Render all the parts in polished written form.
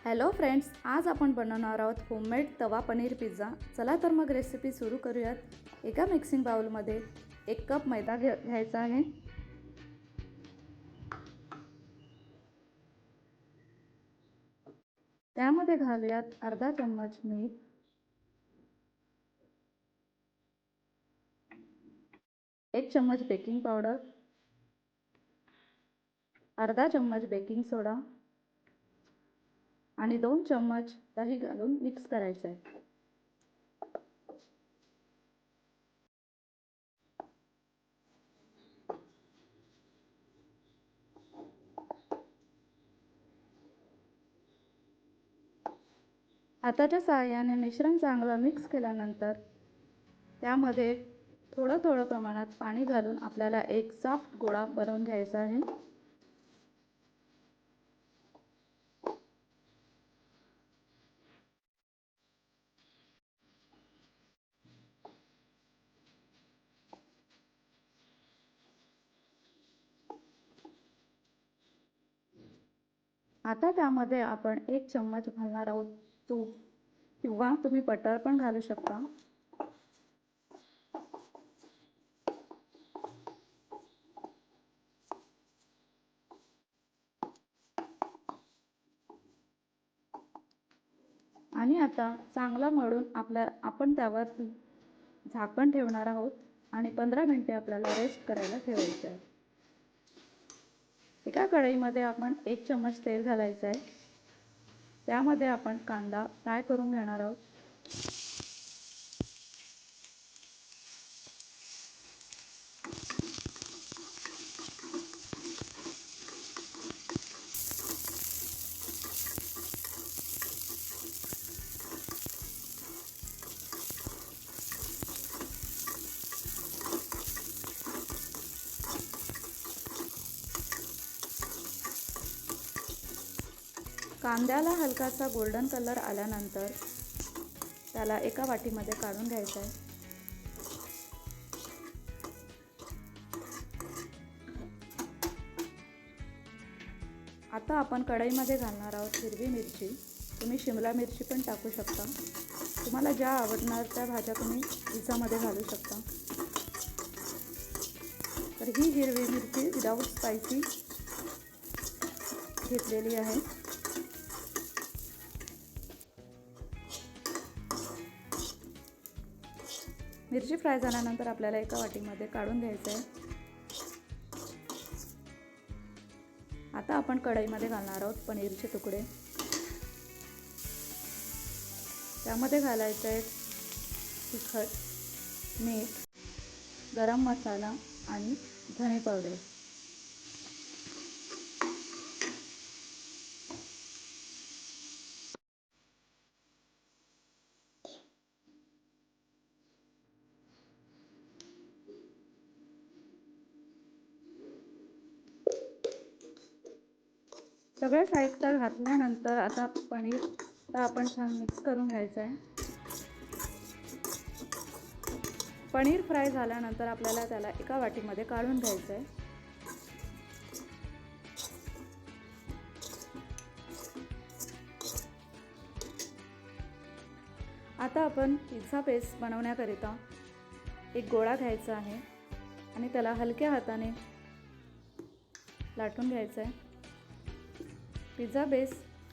Hello friends, आज आपण बनवणार आहोत होममेड तवा पनीर पिझ्झा। चला तर मग रेसिपी सुरू करूयात। एका मिक्सिंग बाउलमध्ये 1 कप मैदा घ्यायचा आहे। त्यामध्ये घालूयात अर्धा चम्मच मीठ, 1 चम्मच बेकिंग पावडर, अर्धा चम्मच बेकिंग सोडा आणि 2 चम्मच दही घालून मिक्स करायचं आहे। हाताच्या सहाय्याने मिश्रण चांगलं मिक्स केल्यानंतर त्यामध्ये थोडं प्रमाणात पाणी घालून आपल्याला एक सॉफ्ट गोळा बनवून घ्यायचा आहे। आता त्यामध्ये आपण 1 चम्मच घालणार आहोत तूप, किंवा तुम्ही बटर पण घालू शकता। आणि आता चांगला मळून आपण त्यावर झाकण ठेवणार आहोत आणि 15 मिनिटे आपल्याला रेस्ट करायला ठेवायचे आहे। एका कढईमध्ये आपण 1 चम्मच तेल घालायचं आहे। त्यामध्ये आपण कांदा फ्राय करून घेणार आहोत। कांद्याला हलकासा गोल्डन कलर आल्यानंतर त्याला एका वाटीमध्ये काढून घ्यायचं आहे। आता आपण कढईमध्ये घालणार आहोत हिरवी मिरची। तुम्ही शिमला मिरची पण टाकू शकता। तुम्हाला ज्या आवडणार त्या भाज्या तुम्ही पिझ्झामध्ये घालू शकता। तर ही हिरवी मिरची विदाऊट स्पायसी घेतलेली आहे। मिरची फ्राय झाल्यानंतर आपल्याला एका वाटीमध्ये काढून घ्यायचं आहे। आता आपण कढईमध्ये घालणार आहोत पनीरचे तुकडे। त्यामध्ये घालायचं आहे तिखट, मीठ, गरम मसाला आणि धने पावडर। सगळे साहित्य घातल्यानंतर आता पनीर आपण छान मिक्स करून घ्यायचं आहे। पनीर फ्राय झाल्यानंतर आपल्याला त्याला एका वाटीमध्ये काढून घ्यायचं आहे। आता आपण पिझ्झा बेस बनवण्याकरिता एक गोळा घ्यायचा आहे आणि त्याला हलक्या हाताने लाटून घ्यायचा आहे। पिझ्झा बेस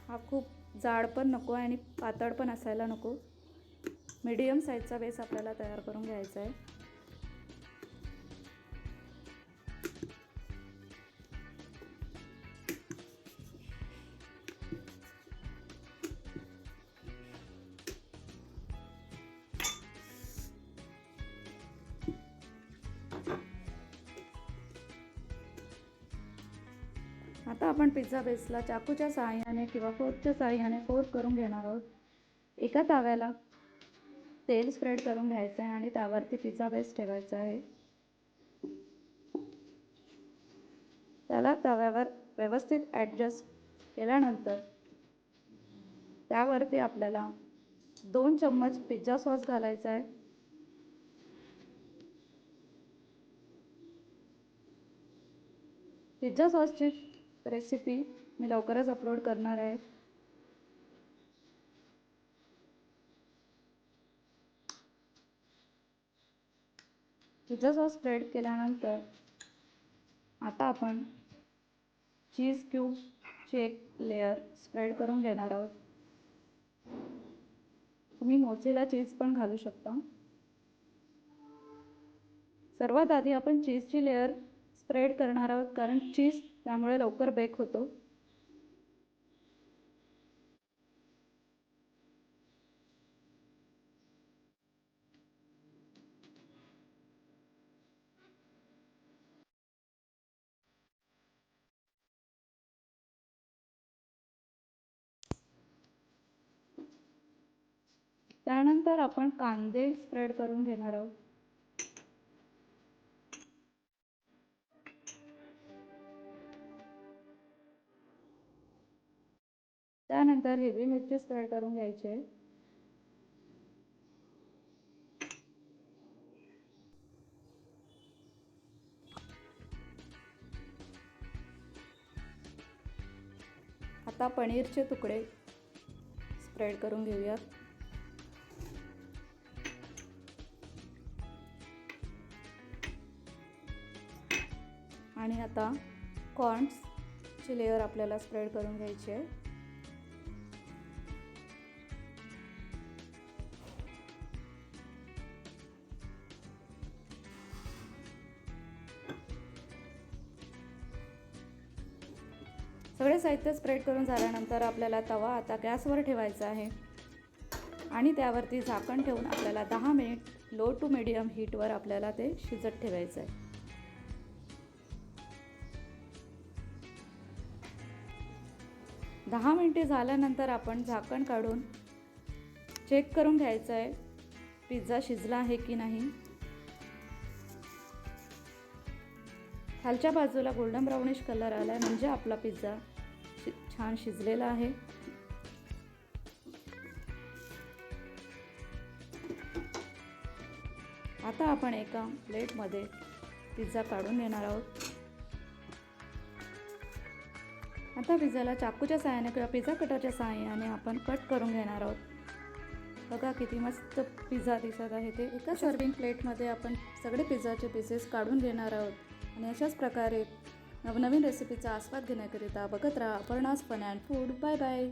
हा खूप जाड पण नको आणि पातळ पण असायला नको। मीडियम साईजचा बेस आपल्याला तयार करून घ्यायचा आहे। आता आपण पिझ्झा बेसला चाकूच्या सहाय्याने किंवा फोर्कच्या सहाय्याने फोल्ड करून घेणार आहोत। एका तव्याला तेल स्प्रेड करून घ्यायचं आहे आणि त्यावरती पिझ्झा बेस ठेवायचा आहे। त्याला तव्यावर व्यवस्थित ॲडजस्ट केल्यानंतर त्यावरती आपल्याला 2 चम्मच पिझ्झा सॉस घालायचा आहे। पिझ्झा सॉसची रेसिपी मी लवकरच अपलोड करणार आहे। पिझ्झा सॉस स्प्रेड केल्यानंतर आता आपण चीज क्यूबची एक लेअर स्प्रेड करून घेणार आहोत. तुम्ही मोझेला चीज पण घालू शकता. सर्वात आधी आपण चीजची लेअर स्प्रेड करणार आहोत, कारण चीज त्यामुळे लवकर बेक होतो. त्यानंतर आपण कांदे स्प्रेड करून घेणार आहोत. त्यानंतर हिरवी मिरची स्प्रेड करून घ्यायची आहे. आता पनीरचे तुकडे स्प्रेड करून घेऊयात. आणि आता कॉर्न्सची लेअर आपल्याला स्प्रेड करून घ्यायची आहे. सगळे साहित्य स्प्रेड करून झाल्यानंतर आपल्याला तवा आता गॅसवर ठेवायचा आहे आणि त्यावरती झाकण ठेवून आपल्याला 10 मिनिट लो टू मीडियम हीटवर आपल्याला ते शिजत ठेवायचं आहे. 10 मिनिटे झाल्यानंतर आपण झाकण काढून चेक करून घ्यायचं आहे पिझ्झा शिजला आहे की नाही. खालच्या बाजूला गोल्डन ब्राउनिश कलर आला आहे म्हणजे आपला पिझ्झा छान शिजलेला आहे. आता आपण एका प्लेटमध्ये पिझ्झा काढून घेणार आहोत. आता पिझ्झाला चाकूच्या साहाय्याने किंवा पिझ्झा कटरच्या साहाय्याने आपण कट करून घेणार आहोत. बघा किती मस्त पिझ्झा दिसत आहे ते. एका सर्विंग प्लेटमध्ये आपण सगळे पिझ्झाचे पीसेस काढून घेणार आहोत. आणि अशाच प्रकारे नवनवीन रेसिपीचा आस्वाद घेण्याकरिता बघत राहा Aparna's fun and food. Bye bye.